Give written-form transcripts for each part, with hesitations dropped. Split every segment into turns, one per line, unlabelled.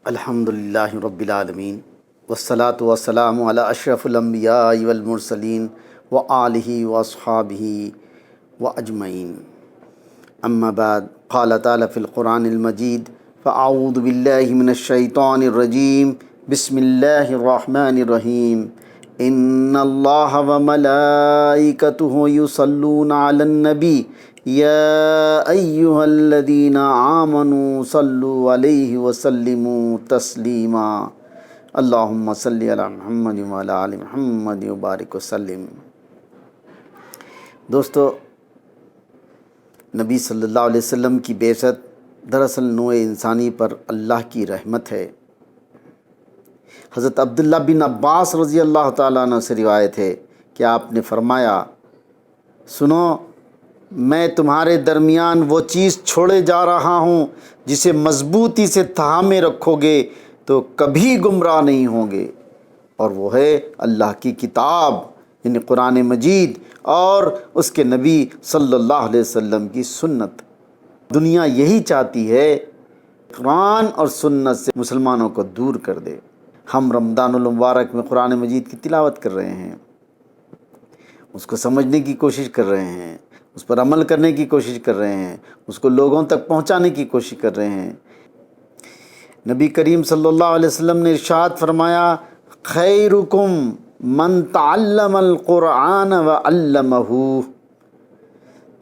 الحمدللہ رب العالمین والصلاة والسلام علی اشرف الانبیاء والمرسلین وآلہ واصحابہ واجمعین اما بعد قال تعالی فی القرآن المجید فاعوذ باللہ من الشیطان الرجیم بسم اللہ الرحمن الرحیم ان اللہ وملائکتہ یصلون علی النبی یا ایہا الذین آمنوا صلوا علیہ وسلموا تسلیما اللہم صلی علی محمد وعلی آل محمد وبارک وسلم۔ دوستو، نبی صلی اللہ علیہ وسلم کی بعثت دراصل نوع انسانی پر اللہ کی رحمت ہے۔ حضرت عبداللہ بن عباس رضی اللہ تعالیٰ عنہ سے روایت ہے کہ آپ نے فرمایا، سنو، میں تمہارے درمیان وہ چیز چھوڑے جا رہا ہوں جسے مضبوطی سے تھامے رکھو گے تو کبھی گمراہ نہیں ہوں گے، اور وہ ہے اللہ کی کتاب یعنی قرآن مجید اور اس کے نبی صلی اللہ علیہ وسلم کی سنت۔ دنیا یہی چاہتی ہے قرآن اور سنت سے مسلمانوں کو دور کر دے۔ ہم رمضان المبارک میں قرآن مجید کی تلاوت کر رہے ہیں، اس کو سمجھنے کی کوشش کر رہے ہیں، اس پر عمل کرنے کی کوشش کر رہے ہیں، اس کو لوگوں تک پہنچانے کی کوشش کر رہے ہیں۔ نبی کریم صلی اللہ علیہ وسلم نے ارشاد فرمایا، خیرکم من تعلم القرآن وعلمہ،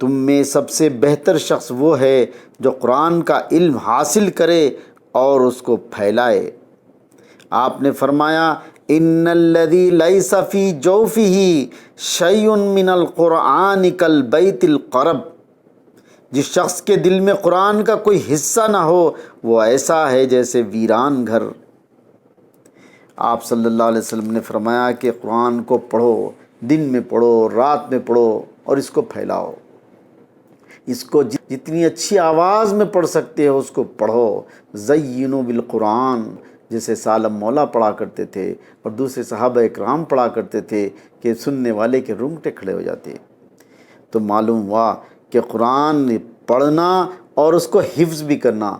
تم میں سب سے بہتر شخص وہ ہے جو قرآن کا علم حاصل کرے اور اس کو پھیلائے۔ آپ نے فرمایا، ان الذی لیس فی جوفہ شیء من القرآن کالبیت القرب، جس شخص کے دل میں قرآن کا کوئی حصہ نہ ہو وہ ایسا ہے جیسے ویران گھر۔ آپ صلی اللہ علیہ وسلم نے فرمایا کہ قرآن کو پڑھو، دن میں پڑھو، رات میں پڑھو اور اس کو پھیلاؤ۔ اس کو جتنی اچھی آواز میں پڑھ سکتے ہو اس کو پڑھو۔ زینوا بالقرآن، جیسے سالم مولا پڑھا کرتے تھے اور دوسرے صحابہ اکرام پڑھا کرتے تھے کہ سننے والے کے رونگٹے کھڑے ہو جاتے۔ تو معلوم ہوا کہ قرآن پڑھنا اور اس کو حفظ بھی کرنا،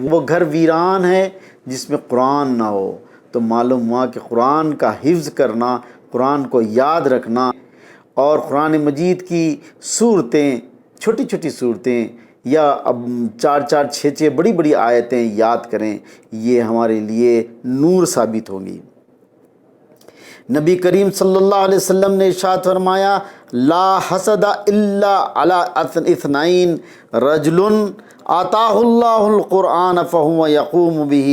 وہ گھر ویران ہے جس میں قرآن نہ ہو۔ تو معلوم ہوا کہ قرآن کا حفظ کرنا، قرآن کو یاد رکھنا اور قرآن مجید کی صورتیں، چھوٹی چھوٹی صورتیں یا اب 4 6 بڑی بڑی آیتیں یاد کریں، یہ ہمارے لیے نور ثابت ہوگی۔ نبی کریم صلی اللہ علیہ وسلم نے ارشاد فرمایا، لا حسد الا علی اثنین، رجل آتاہ اللہ القرآن فہو یقوم بہ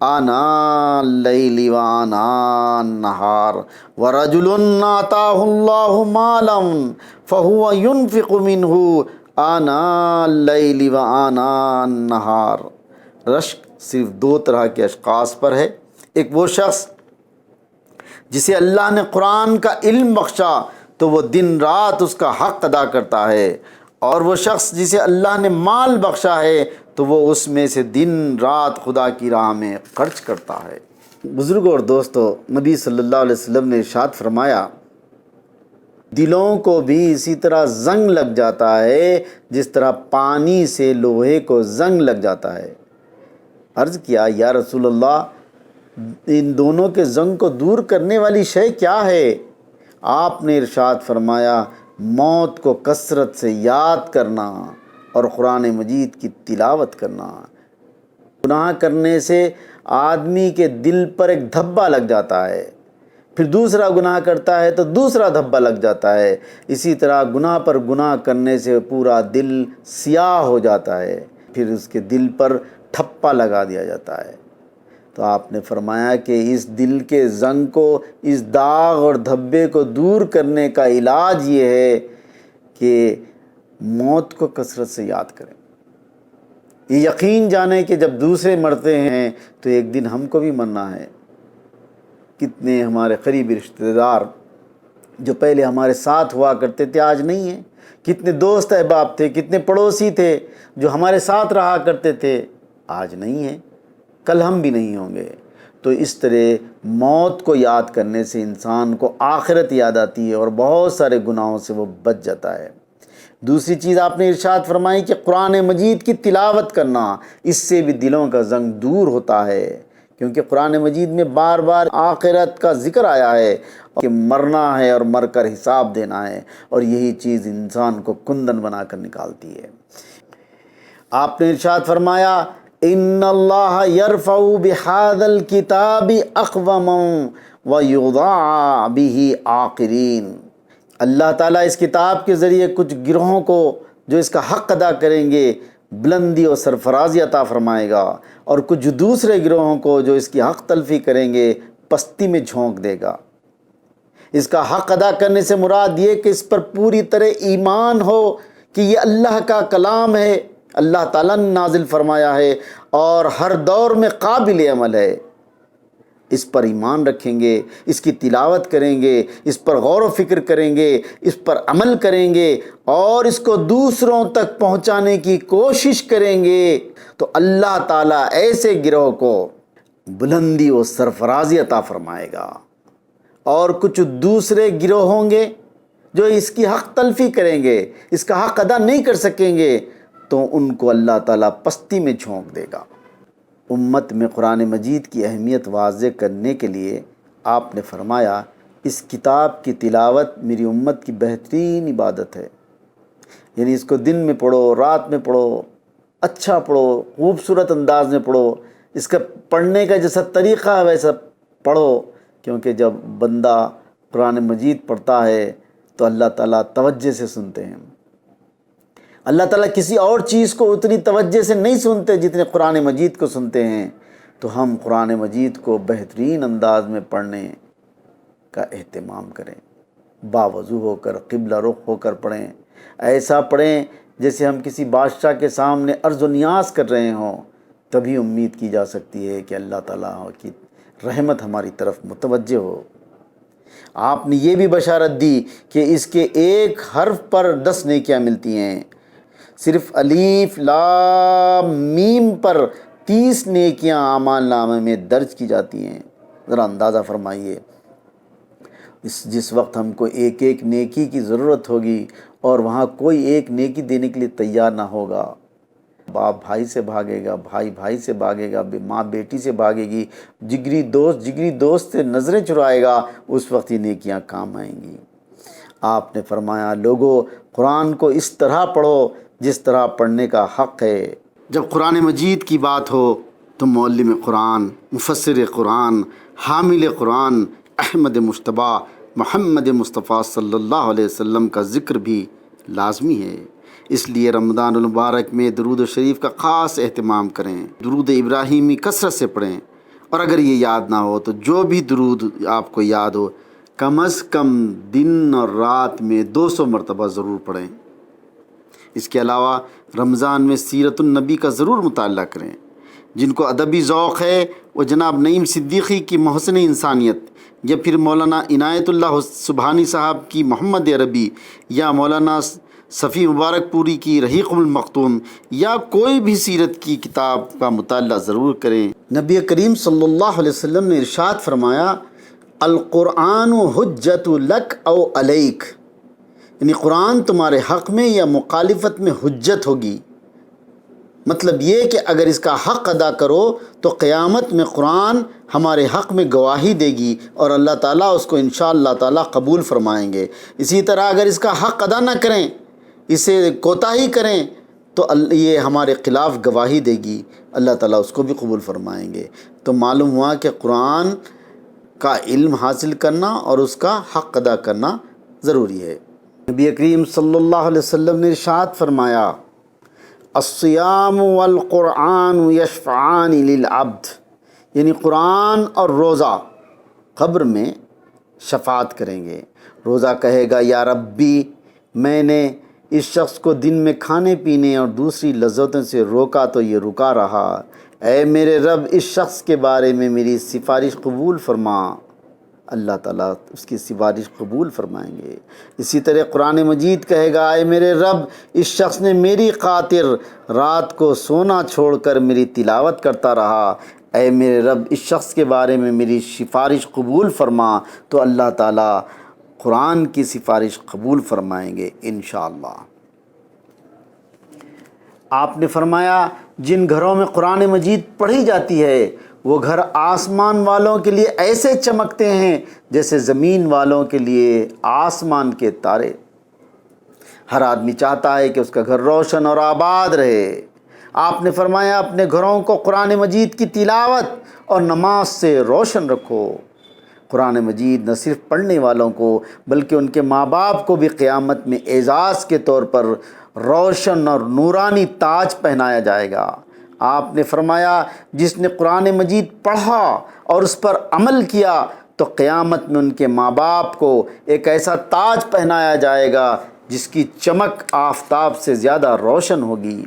آناء اللیل وآناء النہار، ورجل آتاہ اللہ مالا فہو ینفق منہ آناء اللیل وآناء النہار۔ رشک صرف 2 طرح کے اشخاص پر ہے۔ ایک وہ شخص جسے اللہ نے قرآن کا علم بخشا تو وہ دن رات اس کا حق ادا کرتا ہے، اور وہ شخص جسے اللہ نے مال بخشا ہے تو وہ اس میں سے دن رات خدا کی راہ میں خرچ کرتا ہے۔ بزرگوں اور دوستو، نبی صلی اللہ علیہ وسلم نے ارشاد فرمایا، دلوں کو بھی اسی طرح زنگ لگ جاتا ہے جس طرح پانی سے لوہے کو زنگ لگ جاتا ہے۔ عرض کیا، یا رسول اللہ، ان دونوں کے زنگ کو دور کرنے والی شے کیا ہے؟ آپ نے ارشاد فرمایا، موت کو کثرت سے یاد کرنا اور قرآن مجید کی تلاوت کرنا۔ گناہ کرنے سے آدمی کے دل پر ایک دھبا لگ جاتا ہے، پھر دوسرا گناہ کرتا ہے تو دوسرا دھبا لگ جاتا ہے، اسی طرح گناہ پر گناہ کرنے سے پورا دل سیاہ ہو جاتا ہے، پھر اس کے دل پر ٹھپا لگا دیا جاتا ہے۔ تو آپ نے فرمایا کہ اس دل کے زنگ کو، اس داغ اور دھبے کو دور کرنے کا علاج یہ ہے کہ موت کو کثرت سے یاد کریں۔ یہ یقین جانیں کہ جب دوسرے مرتے ہیں تو ایک دن ہم کو بھی مرنا ہے۔ کتنے ہمارے قریبی رشتہ دار جو پہلے ہمارے ساتھ ہوا کرتے تھے آج نہیں ہیں، کتنے دوست احباب تھے، کتنے پڑوسی تھے جو ہمارے ساتھ رہا کرتے تھے، آج نہیں ہیں، کل ہم بھی نہیں ہوں گے۔ تو اس طرح موت کو یاد کرنے سے انسان کو آخرت یاد آتی ہے اور بہت سارے گناہوں سے وہ بچ جاتا ہے۔ دوسری چیز آپ نے ارشاد فرمائی کہ قرآن مجید کی تلاوت کرنا، اس سے بھی دلوں کا زنگ دور ہوتا ہے، کیونکہ قرآن مجید میں بار بار آخرت کا ذکر آیا ہے کہ مرنا ہے اور مر کر حساب دینا ہے، اور یہی چیز انسان کو کندن بنا کر نکالتی ہے۔ آپ نے ارشاد فرمایا ان اللہ یرفع بہذا الکتاب اقواما ویضع بہ آخرین، اللہ تعالیٰ اس کتاب کے ذریعے کچھ گروہوں کو جو اس کا حق ادا کریں گے بلندی اور سرفرازی عطا فرمائے گا، اور کچھ دوسرے گروہوں کو جو اس کی حق تلفی کریں گے پستی میں جھونک دے گا۔ اس کا حق ادا کرنے سے مراد یہ کہ اس پر پوری طرح ایمان ہو کہ یہ اللہ کا کلام ہے، اللہ تعالیٰ نے نازل فرمایا ہے اور ہر دور میں قابل عمل ہے۔ اس پر ایمان رکھیں گے، اس کی تلاوت کریں گے، اس پر غور و فکر کریں گے، اس پر عمل کریں گے اور اس کو دوسروں تک پہنچانے کی کوشش کریں گے، تو اللہ تعالیٰ ایسے گروہ کو بلندی و سرفرازی عطا فرمائے گا۔ اور کچھ دوسرے گروہ ہوں گے جو اس کی حق تلفی کریں گے، اس کا حق ادا نہیں کر سکیں گے، تو ان کو اللہ تعالیٰ پستی میں جھونک دے گا۔ امت میں قرآن مجید کی اہمیت واضح کرنے کے لیے آپ نے فرمایا اس کتاب کی تلاوت میری امت کی بہترین عبادت ہے، یعنی اس کو دن میں پڑھو، رات میں پڑھو، اچھا پڑھو، خوبصورت انداز میں پڑھو، اس کا پڑھنے کا جیسا طریقہ ہے ویسا پڑھو، کیونکہ جب بندہ قرآن مجید پڑھتا ہے تو اللہ تعالیٰ توجہ سے سنتے ہیں۔ اللہ تعالیٰ کسی اور چیز کو اتنی توجہ سے نہیں سنتے جتنے قرآن مجید کو سنتے ہیں، تو ہم قرآن مجید کو بہترین انداز میں پڑھنے کا اہتمام کریں، باوضو ہو کر، قبلہ رخ ہو کر پڑھیں، ایسا پڑھیں جیسے ہم کسی بادشاہ کے سامنے عرض و نیاز کر رہے ہوں، تبھی امید کی جا سکتی ہے کہ اللہ تعالیٰ کی رحمت ہماری طرف متوجہ ہو۔ آپ نے یہ بھی بشارت دی کہ اس کے ایک حرف پر 10 نیکیاں ملتی ہیں، صرف الف لام میم پر 30 نیکیاں اعمال نامے میں درج کی جاتی ہیں۔ ذرا اندازہ فرمائیے، جس وقت ہم کو ایک ایک نیکی کی ضرورت ہوگی اور وہاں کوئی ایک نیکی دینے کے لیے تیار نہ ہوگا، باپ بھائی سے بھاگے گا، بھائی بھائی سے بھاگے گا، ماں بیٹی سے بھاگے گی، جگری دوست سے نظریں چرائے گا، اس وقت یہ نیکیاں کام آئیں گی۔ آپ نے فرمایا لوگو قرآن کو اس طرح پڑھو جس طرح پڑھنے کا حق ہے۔ جب قرآن مجید کی بات ہو تو معلم قرآن، مفسر قرآن، حامل قرآن احمد مجتبیٰ محمد مصطفیٰ صلی اللہ علیہ وسلم کا ذکر بھی لازمی ہے۔ اس لیے رمضان المبارک میں درود شریف کا خاص اہتمام کریں، درود ابراہیمی کثرت سے پڑھیں، اور اگر یہ یاد نہ ہو تو جو بھی درود آپ کو یاد ہو کم از کم دن اور رات میں 200 مرتبہ ضرور پڑھیں۔ اس کے علاوہ رمضان میں سیرت النبی کا ضرور مطالعہ کریں۔ جن کو ادبی ذوق ہے وہ جناب نعیم صدیقی کی محسن انسانیت، یا پھر مولانا عنایت اللہ سبحانی صاحب کی محمد عربی، یا مولانا صفی مبارک پوری کی رحیق المختوم، یا کوئی بھی سیرت کی کتاب کا مطالعہ ضرور کریں۔ نبی کریم صلی اللہ علیہ وسلم نے ارشاد فرمایا القرآن حجت لک او علیک، یعنی قرآن تمہارے حق میں یا مخالفت میں حجت ہوگی۔ مطلب یہ کہ اگر اس کا حق ادا کرو تو قیامت میں قرآن ہمارے حق میں گواہی دے گی اور اللہ تعالیٰ اس کو انشاءاللہ تعالیٰ قبول فرمائیں گے۔ اسی طرح اگر اس کا حق ادا نہ کریں، اسے کوتاہی کریں، تو یہ ہمارے خلاف گواہی دے گی، اللہ تعالیٰ اس کو بھی قبول فرمائیں گے۔ تو معلوم ہوا کہ قرآن کا علم حاصل کرنا اور اس کا حق ادا کرنا ضروری ہے۔ نبی کریم صلی اللہ علیہ وسلم نے ارشاد فرمایا الصیام والقرآن یشفعان للعبد، یعنی قرآن اور روزہ قبر میں شفاعت کریں گے۔ روزہ کہے گا یا ربی، میں نے اس شخص کو دن میں کھانے پینے اور دوسری لذتوں سے روکا تو یہ رکا رہا، اے میرے رب اس شخص کے بارے میں میری سفارش قبول فرما، اللہ تعالیٰ اس کی سفارش قبول فرمائیں گے۔ اسی طرح قرآن مجید کہے گا اے میرے رب اس شخص نے میری خاطر رات کو سونا چھوڑ کر میری تلاوت کرتا رہا، اے میرے رب اس شخص کے بارے میں میری سفارش قبول فرما، تو اللہ تعالیٰ قرآن کی سفارش قبول فرمائیں گے انشاءاللہ۔ آپ نے فرمایا جن گھروں میں قرآن مجید پڑھی جاتی ہے وہ گھر آسمان والوں کے لیے ایسے چمکتے ہیں جیسے زمین والوں کے لیے آسمان کے تارے۔ ہر آدمی چاہتا ہے کہ اس کا گھر روشن اور آباد رہے۔ آپ نے فرمایا اپنے گھروں کو قرآن مجید کی تلاوت اور نماز سے روشن رکھو۔ قرآن مجید نہ صرف پڑھنے والوں کو بلکہ ان کے ماں باپ کو بھی قیامت میں اعزاز کے طور پر روشن اور نورانی تاج پہنایا جائے گا۔ آپ نے فرمایا جس نے قرآن مجید پڑھا اور اس پر عمل کیا تو قیامت میں ان کے ماں باپ کو ایک ایسا تاج پہنایا جائے گا جس کی چمک آفتاب سے زیادہ روشن ہوگی۔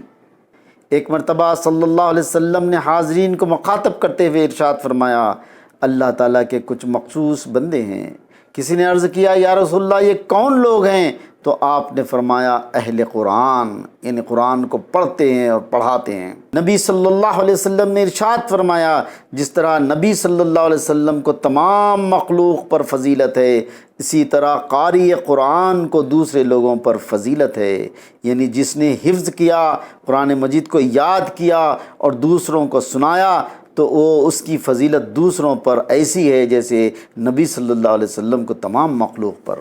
ایک مرتبہ صلی اللہ علیہ وسلم نے حاضرین کو مخاطب کرتے ہوئے ارشاد فرمایا اللہ تعالیٰ کے کچھ مخصوص بندے ہیں۔ کسی نے عرض کیا یا رسول اللہ یہ کون لوگ ہیں؟ تو آپ نے فرمایا اہل قرآن، یعنی قرآن کو پڑھتے ہیں اور پڑھاتے ہیں۔ نبی صلی اللہ علیہ وسلم نے ارشاد فرمایا جس طرح نبی صلی اللہ علیہ وسلم کو تمام مخلوق پر فضیلت ہے، اسی طرح قاری قرآن کو دوسرے لوگوں پر فضیلت ہے، یعنی جس نے حفظ کیا، قرآن مجید کو یاد کیا اور دوسروں کو سنایا تو وہ اس کی فضیلت دوسروں پر ایسی ہے جیسے نبی صلی اللہ علیہ وسلم کو تمام مخلوق پر۔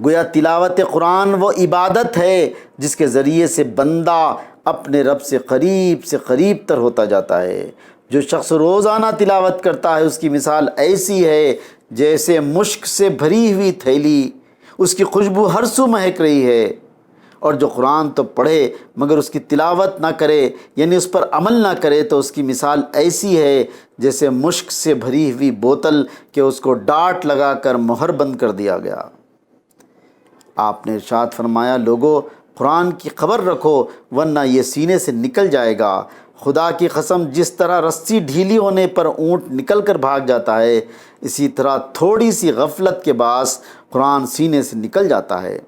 گویا تلاوت قرآن وہ عبادت ہے جس کے ذریعے سے بندہ اپنے رب سے قریب تر ہوتا جاتا ہے۔ جو شخص روزانہ تلاوت کرتا ہے اس کی مثال ایسی ہے جیسے مشک سے بھری ہوئی تھیلی، اس کی خوشبو ہر سو مہک رہی ہے۔ اور جو قرآن تو پڑھے مگر اس کی تلاوت نہ کرے، یعنی اس پر عمل نہ کرے، تو اس کی مثال ایسی ہے جیسے مشک سے بھری ہوئی بوتل کہ اس کو ڈاٹ لگا کر مہر بند کر دیا گیا۔ آپ نے ارشاد فرمایا لوگو قرآن کی خبر رکھو ورنہ یہ سینے سے نکل جائے گا۔ خدا کی قسم جس طرح رسی ڈھیلی ہونے پر اونٹ نکل کر بھاگ جاتا ہے، اسی طرح تھوڑی سی غفلت کے باعث قرآن سینے سے نکل جاتا ہے۔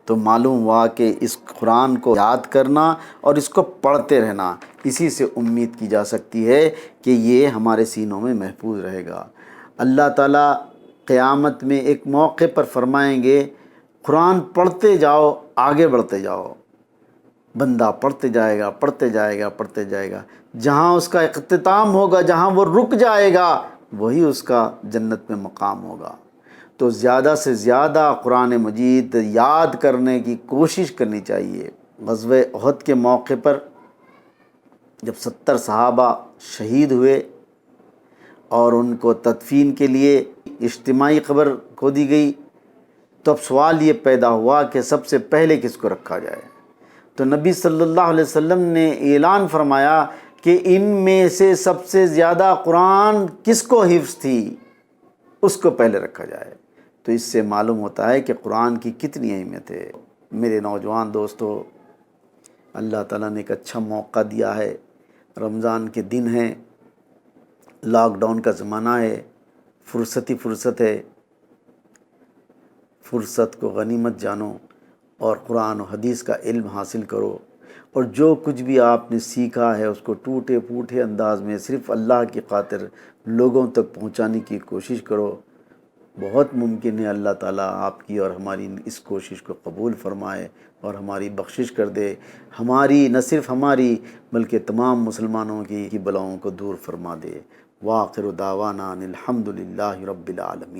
تو معلوم ہوا کہ اس قرآن کو یاد کرنا اور اس کو پڑھتے رہنا، اسی سے امید کی جا سکتی ہے کہ یہ ہمارے سینوں میں محفوظ رہے گا۔ اللہ تعالیٰ قیامت میں ایک موقع پر فرمائیں گے قرآن پڑھتے جاؤ، آگے بڑھتے جاؤ۔ بندہ پڑھتے جائے گا، پڑھتے جائے گا، پڑھتے جائے گا، جہاں اس کا اختتام ہوگا، جہاں وہ رک جائے گا، وہی اس کا جنت میں مقام ہوگا۔ تو زیادہ سے زیادہ قرآن مجید یاد کرنے کی کوشش کرنی چاہیے۔ غزوہ احد کے موقع پر جب 70 صحابہ شہید ہوئے اور ان کو تدفین کے لیے اجتماعی قبر کھودی گئی، تو اب سوال یہ پیدا ہوا کہ سب سے پہلے کس کو رکھا جائے؟ تو نبی صلی اللہ علیہ وسلم نے اعلان فرمایا کہ ان میں سے سب سے زیادہ قرآن کس کو حفظ تھی اس کو پہلے رکھا جائے۔ تو اس سے معلوم ہوتا ہے کہ قرآن کی کتنی اہمیت ہے۔ میرے نوجوان دوستو، اللہ تعالیٰ نے ایک اچھا موقع دیا ہے۔ رمضان کے دن ہیں، لاک ڈاؤن کا زمانہ ہے، فرصت ہی فرصت ہے۔ فرصت کو غنیمت جانو اور قرآن و حدیث کا علم حاصل کرو، اور جو کچھ بھی آپ نے سیکھا ہے اس کو ٹوٹے پھوٹے انداز میں صرف اللہ کی خاطر لوگوں تک پہنچانے کی کوشش کرو۔ بہت ممکن ہے اللہ تعالیٰ آپ کی اور ہماری اس کوشش کو قبول فرمائے اور ہماری بخشش کر دے، ہماری نہ صرف ہماری بلکہ تمام مسلمانوں کی بلاؤں کو دور فرما دے۔ وآخر دعوانا ان الحمد للہ رب العالمین۔